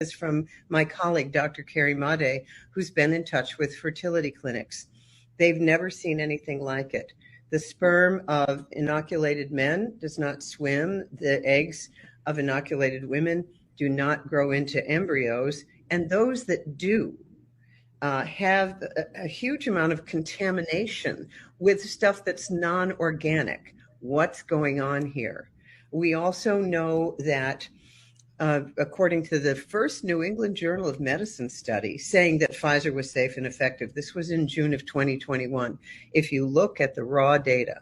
is from my colleague, Dr. Carrie Made, who's been in touch with fertility clinics. They've never seen anything like it. The sperm of inoculated men does not swim. The eggs of inoculated women do not grow into embryos. And those that do have a huge amount of contamination with stuff that's non-organic. What's going on here? We also know that according to the first New England Journal of Medicine study saying that Pfizer was safe and effective, this was in June of 2021. If you look at the raw data,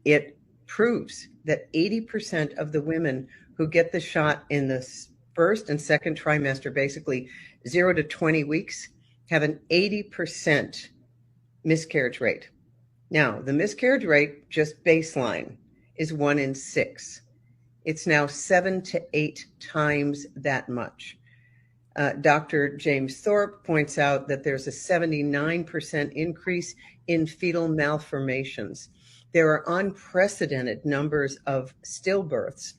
it proves that 80% of the women who get the shot in the first and second trimester, basically 0 to 20 weeks, have an 80% miscarriage rate. Now, the miscarriage rate, just baseline, is 1 in 6. It's now 7 to 8 times that much. Dr. James Thorpe points out that there's a 79% increase in fetal malformations. There are unprecedented numbers of stillbirths.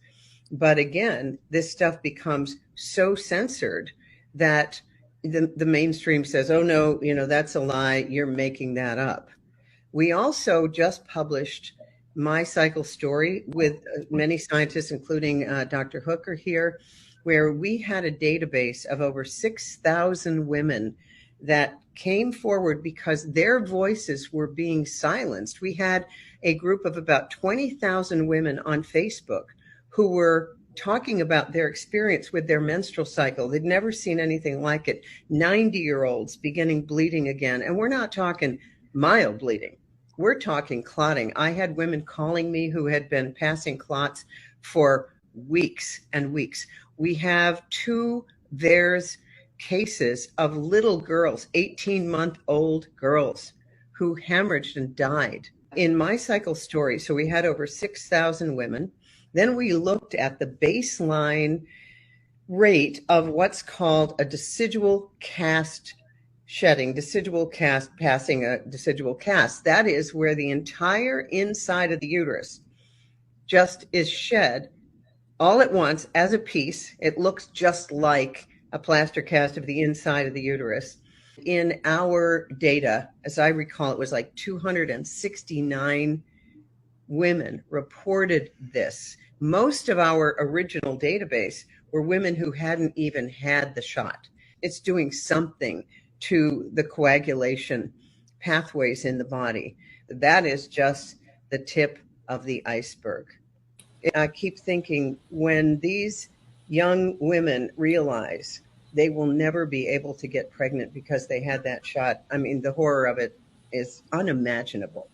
But again, this stuff becomes so censored that the mainstream says, oh, no, that's a lie. You're making that up. We also just published My Cycle Story with many scientists, including Dr. Hooker here, where we had a database of over 6,000 women that came forward because their voices were being silenced. We had a group of about 20,000 women on Facebook who were talking about their experience with their menstrual cycle. They'd never seen anything like it. 90-year-olds beginning bleeding again. And we're not talking mild bleeding. We're talking clotting. I had women calling me who had been passing clots for weeks and weeks. We have 2 VAERS cases of little girls, 18-month-old girls, who hemorrhaged and died. In My Cycle Story, so we had over 6,000 women. Then we looked at the baseline rate of what's called a decidual cast shedding, passing a decidual cast. That is where the entire inside of the uterus just is shed all at once as a piece. It looks just like a plaster cast of the inside of the uterus. In our data, as I recall, it was like 269 women reported this. Most of our original database were women who hadn't even had the shot. It's doing something to the coagulation pathways in the body. That is just the tip of the iceberg. I keep thinking, when these young women realize they will never be able to get pregnant because they had that shot, I mean, the horror of it is unimaginable.